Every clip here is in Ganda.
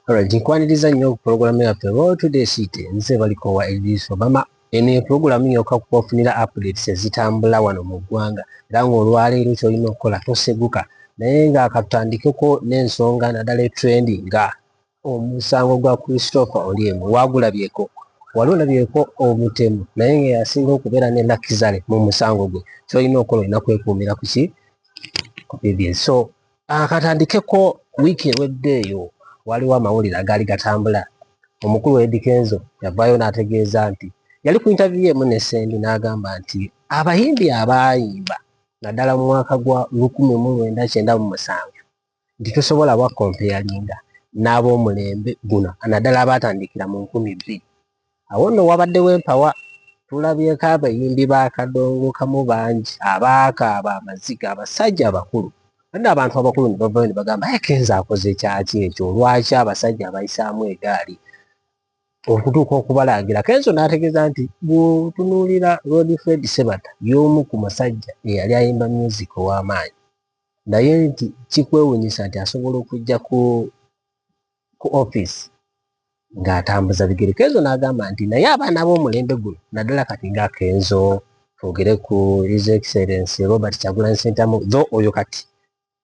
Alright, nkwaniriza nnyo ku pulogulaamu yaffe Road to the City. Nze baliko wa Idris Obama. Eno ye pulogulaamu yokka kubafunira updates ezitambula wano mu ggwanga. Era ng'olwaleero ky'olina okukola toseguka. Naye nga katutandikeko n'ensonga naddala etrendi nga omusango gwa Christopher Olyem waagulabyeko. Wali olabyeko omutemu naye nga yasinga okubeera ne Lakizale mu musango gwe. Ky'olina okukola olina kwekuumira ku ki? Ku BBS. So katandikeko wiiki ewedde eyo. Waliwo amawulire agaali gatambula. Omukulu Eddy Kenzo yavaayo n'ategeeza nti yali ku interview emu ne Ssendi n'agamba nti abayimbi abaayimba naddala mu mwaka gwa 1997 nti tosobola bakompeyalinga n'ab'omulembe guno naddala abaatandikira mu 2000. Awo nno wabaddewo empawa. Tulabyeko abayimbi ba kadongo kamu bangi abaakaaba amaziga abasajja abakulu. Kandi abantu abakulu ne bavaayo ne bagamba Kenzo akoze kyaki ekyo, lwaki abasajja abayisaamu egaali okutuuka okubalagira. Kenzo n'ategeeza nti bw'otunuulira Godfred Ssebatta y'omu ku masajja eyali ayimba music ow'amaanyi, naye nti kikwewuunyisa nti asobola okujja ku office ng'atambuza bigere. Kenzo n'agamba nti naye abaana b'omulembe guno naddala kati nga Kenzo, twogere ku His Excellency Robert Kyagulanyi Ssentamu, oyo kati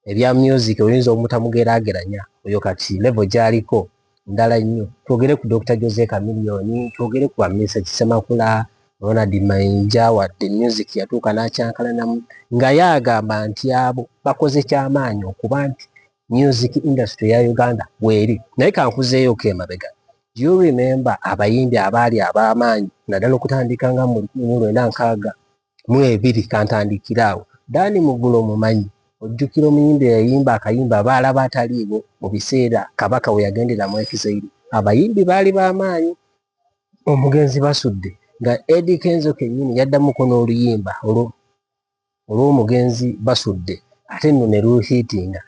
ebya music oyinza omutamugeraageranya, oyo kati level gy'aliko ndala nnyo. Twogere ku Dr. Jose Chameleone, twogere ku Amisa Kisemakula, Ronald Mayinja, wadde music yatuuka n'akyankalanamu nga yagamba nti abo bakoze ky'amaanyi okuba nti music industry ya Uganda weeri. Naye kankuzeeyo emabega. Do you remember abayimbi abaali ab'amaanyi naddala okutandika nga mu 1962 kantandikiraawo? Dani Mugulo omumanyi, ojjukira omuyimbi yayimba akayimba abaalaba ataliiwo mu biseera Kabaka we yagendera mu Exile. Abayimbi baali b'amaanyi. Omugenzi basudde nga Eddy Kenzo kennyini yaddamuko n'oluyimba olw'omugenzi basudde, ate nno ne luhiitinga.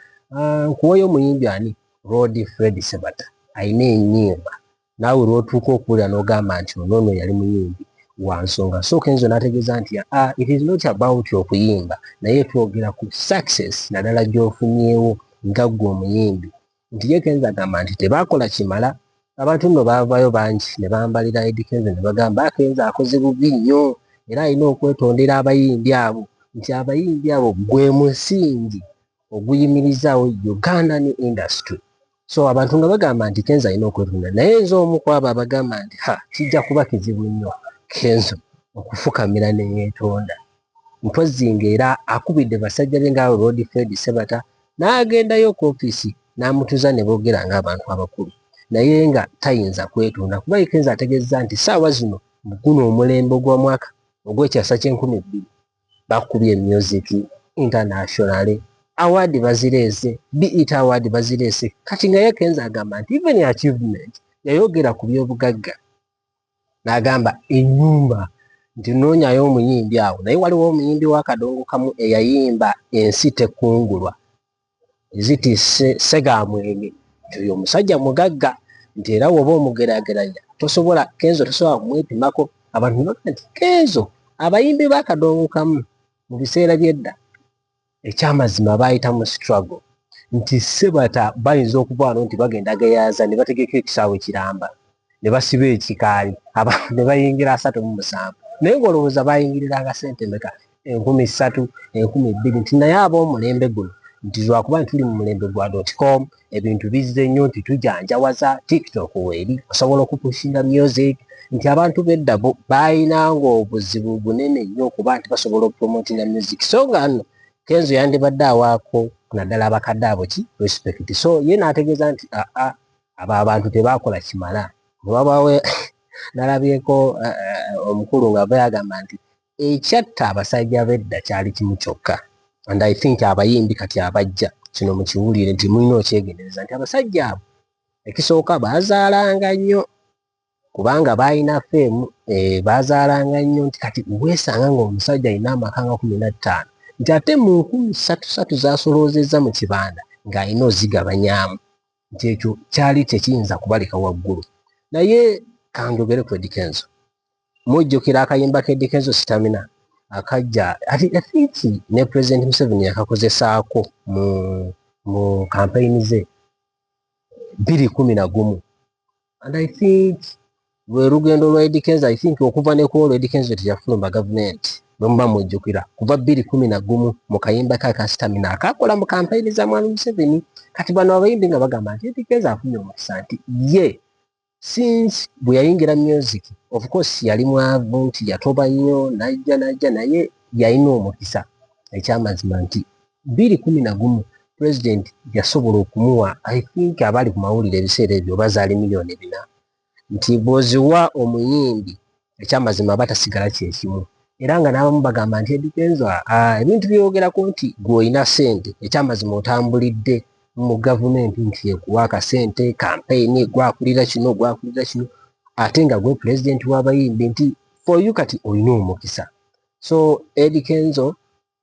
Nkuwayo omuyimbi ani? Godfred Ssebatta ayina ennyimba naawe lw'otuuka okuwulira n'ogamba nti ono yali muyimbi wa nsonga. So Kenzo n'ategeeza nti it is not about okuyimba, naye twogera ku success naddala gy'ofunyeewo nga ggwe omuyimbi. Nti ye Kenzo agamba nti tebaakola kimala. Abantu nno baavaayo bangi ne bambalira Eddy Kenzo ne bagamba Kenzo akoze bubi nnyo era alina okwetondera abayimbi abo, nti abayimbi abo gwe musingi oguyimirizaawo Ugandan industry. So abantu nga bagamba nti Kenzo alina okwetonda, naye nze omu ku abo abagamba nti kijja kuba kizibu nnyo Kenzo okufukamira ne yeetonda. Mpozzi ng'era akubidde basajja be ng'abo Godfred Ssebatta n'agendayo ku ofiisi n'amutuuza ne boogera ng'abantu abakulu, naye nga tayinza kwetonda kuba Kenzo ategeeza nti ssaawa zino mu guno omulembe ogw'omwaka ogw'ekyasa kye-2000 bakubye music international award bazireese, BET award bazireese. Kati nga ye Kenzo agamba nti even achievement yayogera ku by'obugagga n'agamba ennyumba nti noonyayo omuyimbi awo, naye waliwo omuyimbi wa kadongo kamu eyayimba ensi tekungulwa, eziti Segamwenge, nti oyo omusajja mugagga, nti era woba omugeraageranya Kenzo tosobola kumwepimako. Abantu ne bagamba nti Kenzo abayimbi ba kadongo kamu mu biseera by'edda ekyamazima baayita mu struggle, nti Ssebatta bayinza okuva wano nti bagenda geyaaza ne bategeka ekisaawe kiramba ne basiba ekikaali abantu ne bayingira 37, naye ng'olowooza bayingiriranga ssente meka? 3,000, 2,000. Nti naye ab'omulembe guno nti lwakuba nti tuli mu mulembe gwa .com ebintu bizze nnyo, nti tujanjawaza TikTok weeri osobola okupushinga music, nti abantu b'edda baayinanga obuzibu bunene nnyo okuba nti basobola okupromotinga music. So nga nno Kenzo yandibadde awaako naddala abakadde abo respect. So ye n'ategeeza nti abo abantu tebaakola kimala. Ne wabaawo nalabyeko omukulu ng'ava yagamba nti ekyatta abasajja b'edda kyali kimu kyokka. And I think abayimbi kati abajja kino mukiwulire nti mulina okyegendereza nti abasajja abo ekisooka baazaalanga nnyo kubanga baayina feemu, baazaalanga nnyo, nti kati weesanga ng'omusajja alina amaka nga 15 nti ate mu 3 z'asoloozezza mu kibanda ng'alina ozigabanyaamu, nti ekyo kyali tekiyinza kubaleka waggulu. Naye kanjogere ku Eddy Kenzo. Mujjukira akayimba k'Eddy Kenzo Stamina akajja I think ne President Museveni yakakozesaako mu campaign ze 2011 and I think lwe lugendo lwa Eddy Kenzo I think okuva ne ku Eddy Kenzo teyafulumba government bwemuba mujjukira kuva 2011 mu kayimba ka Stamina akakola mu kampeyini za Mwami Museveni kati bano abayimbi nga bagamba nti Eddy Kenzo afunye omukisa nti ye since bwe yayingira music of course yali mwavu nti yatoba nnyo najja naye yalina omukisa ekyamazima nti 2011 president yasobola okumuwa I think abali ku mawulire ebiseera ebyo bazaali miliyoni 4 nti bwoziwa omuyimbi ekyamazima batasigala kyekimu era nga n'abamu bagamba nti Eddy Kenzo ebintu byogerako nti gw'olina ssente ekyamazima otambulidde mu gavumenti nti ekuwa akasente kampeyini gwakulira kino ate nga gwe pulezidenti w'abayimbi nti for you kati olina omukisa so Eddy Kenzo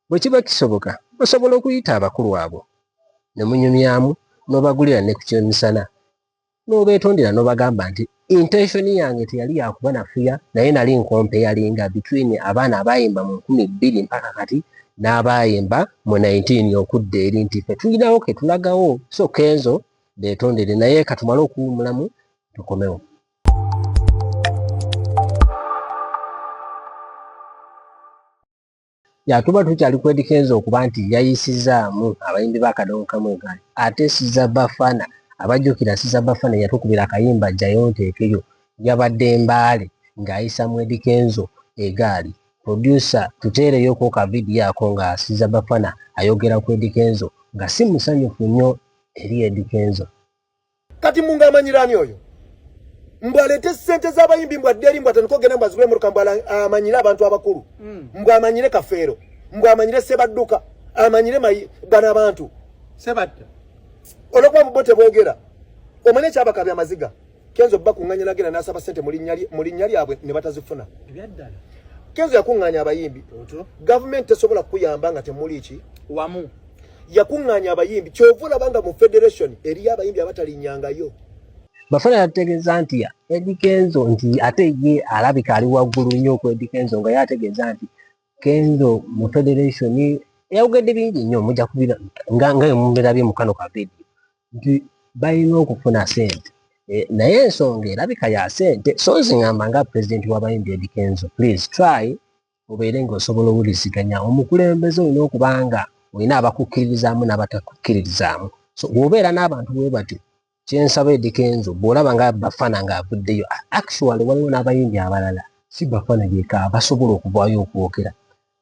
bwe kiba kisoboka osobola okuyita abakulu abo ne munyumyamu n'obagulira ne ku kyemisana n'obeetondera n'obagamba nti intention yange teyali yakuba nafuya naye nali nkompeyalinga between abaana abayimba mu 2000 mpaka kati n'abayimba mu 19 okudda eri nti ffe tulinawo ke tulagawo so Kenzo beetondere naye katumale okuwumulamu tukomewo. Tuba tukyali ku Eddy Kenzo okuba nti yayisizaamu abayimbi b'akadongo kamwe egaali ate Sizza Bafana abajjukira Sizza Bafana yatukubira akayimba jjayo nteekeyo yabadde Mbaale ng'ayisa mu Eddy Kenzo egaali producer tuteereyoko ka vidiyo ako nga Sizza Bafana ayogera ku Eddy Kenzo nga si musanyufu nnyo eri Eddy Kenzo. Kati munga amanyirani oyo mbwalete ssente z'abayimbi mbwadde eri mbwatandika ogenda mbazigule mu lukamba amanyire abantu abakulu mbwa amanyire Kafeero mbwa amanyire Sebadduka amanyire bano abantu Sebadda olwokuba mu bote boogera omanye ekyabaka byamaziga Kenzo bba kuŋŋanya nagenda n'asaba ssente mu linnya lyabwe ne batazifuna ebyaddala. Kenzo yakuŋŋanya abayimbi gavumenti tesobola kukuyamba nga temuli ki wamu yakuŋŋanya abayimbi kyova olabanga mu federation eriyo abayimbi abatalinnyangayo. Bafana yategeeza nti Eddy Kenzo nti ate ye alabika ali waggulu nnyo ku Eddy Kenzo nga yategeeza nti Kenzo mu federation yawugedde bingi nnyo mujja kubira nga mumberabye mu kano ka vidiyo nti balina okufuna ssente naye ensonga erabika ya ssente so nzingamba nga pulezidenti w'abayimbi Eddy Kenzo please try obeere ng'osobola owuliziganya omukulembeze olina okuba nga olina abakukkiririzaamu n'abatakukkiririzaamu so bw'obeera n'abantu bwe batyo kyensaba Eddy Kenzo bw'olaba nga Bafana ng'avuddeyo actually waliwo n'abayimbi abalala si Bafana yeka basobola okuvaayo okwogera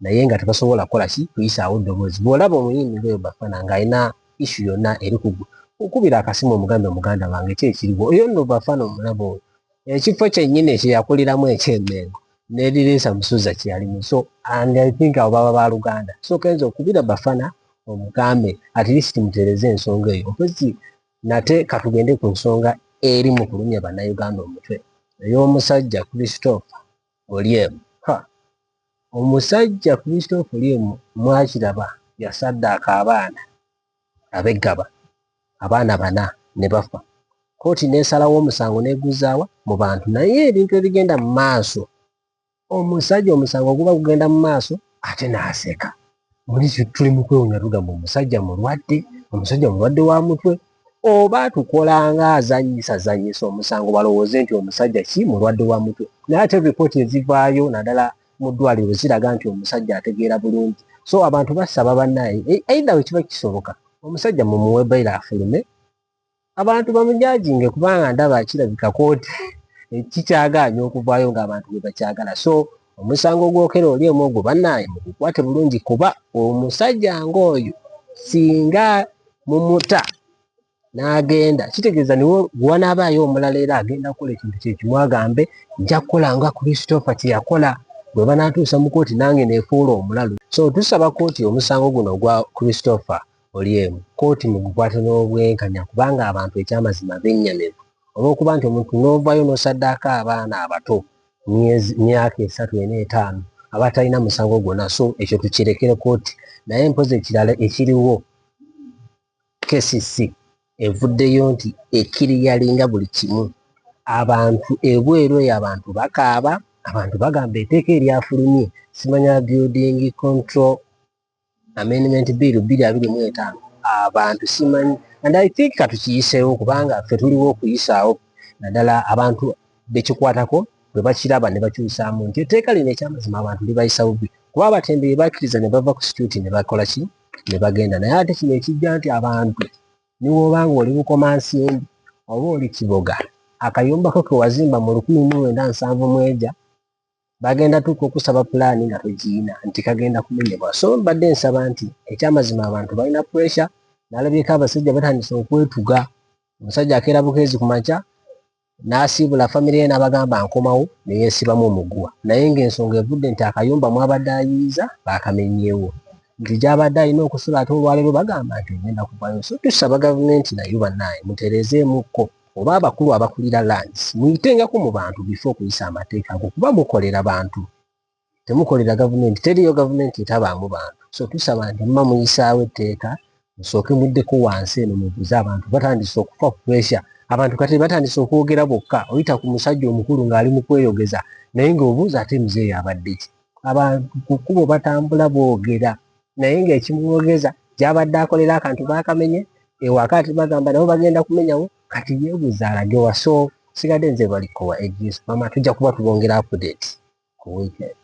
naye nga tebasobola kukola ki kuyisaawo ddoboozi bw'olaba omuyimbi ng'oyo Bafana ng'alina issue yonna eri kugwa okubira akasimu omugambe muganda wange kyekiriwo oyo nno Bafana omulaba oyo ekifo kyennyini ekyeyakuliramu eky'Emmengo n'erireesa Musuza kyeyalimu so and I think abo baba baluganda so Kenzo okubira Bafana omugambe at least mutereeze ensonga eyo mpozi nate katugende ku nsonga eri mu kulumya bannayuganda omutwe ey'omusajja Christopher Olyemu omusajja Christopher Olyemu mwakiraba yasaddaaka abaana abeggaba abaana 4 ne bafa kooti n'esalawo omusango n'eguzaawa mu bantu naye ebintu ebigenda mu maaso omusajja omusango guba gugenda mu maaso ate n'aseka muli tuli mu kwewunya tugamba omusajja mulwadde wa mutwe oba tukolanga azanyisa omusango balowooze nti omusajja ki mulwadde wa mutwe naye ate ripooti ezivaayo naddala mu ddwaliro ziraga nti omusajja ategeera bulungi so abantu basaba bannaye either we kiba kisoboka omusajja mumuwe baira afulume abantu bamujajinge kubanga ndaba kirabika kooti kikyagaanya okuvaayo ng'abantu bwe bakyagala so omusango gwokera Olyemu ogwo bannaye mugukwate bulungi kuba omusajja ng'oyo singa mumuta n'agenda kitegeeza niwo gwanaabayo omulala era agenda kukola ekintu kyekimwagambe nja kukola nga Christopher kye yakola bwe banaatuusa mu kooti nange neefuula omulalu so tusaba kooti omusango guno ogwa Christopher Olyemu kooti mugukwate n'obwenkanya kubanga abantu ekyamazima bennyamivu olw'okuba nti omuntu n'ovaayo n'osaddaako abaana abato myaka 3 4 5 abatalina musango gwonna so ekyo tukirekere kooti naye mpozi ekirala ekiriwo KCC evuddeyo nti ekiriyalinga buli kimu abantu ebweru eyo abantu bakaaba abantu bagamba etteeka eryafulumye simanya building control amendment bill 225 abantu simanyi and I think katukiyiseewo kubanga ffe tuliwo okuyisaawo naddala abantu bekikwatako bwe bakiraba ne bakyusaamu nti etteeka lino ekyamazima abantu libayisa bubi kuba abatembeeyi bakkiriza ne bava ku situuti ne bakola ki ne bagenda naye ate kino ekijja nti abantu niwoba nga oli Bukomansimbi oba oli Kiboga akayumbako ke wazimba mu 1970 bagenda tuuka okusaba pulaani nga togiyina nti kagenda kumenyebwa. So mbadde nsaba nti ekyamazima abantu balina pressure nalabyeko abasajja batandise okwetuga omusajja akeera bukeezi ku makya n'asiibula famire ye n'abagamba nkomawo ne yeesibamu omuguwa naye ng'ensonga evudde nti akayumba mwabadde ayiiza bakamenyeewo nti gy'abadde alina okusula ate olwaleero bagamba nti ogenda kuvayo. So tusaba gavumenti nayo bannaye muterezeemukko oba abakulu abakulira lands muyitengako mu bantu bifo okuyisa amateeka ago kuba mukolera bantu temukolera gavumenti teriyo gavumenti etabaamu bantu. So tusaba nti mma muyisaawo etteeka musooke muddeko wansi eno mubuze abantu batandise okufa ku pressure abantu kati batandise okwogera bokka oyita ku musajja omukulu ng'ali mu kweyogeza naye ng'obuuza ate muzeeyo abadde ki abantu ku kkubo batambula boogera naye ng'ekimwogeza gy'abadde akolera akantu baakamenye ewaka ate bagamba nabo bagenda kumenyawo kati yeebuuza alage wa. So sigadde nze balikowa egyeso mama tujja kuba tubongera update ku weekend.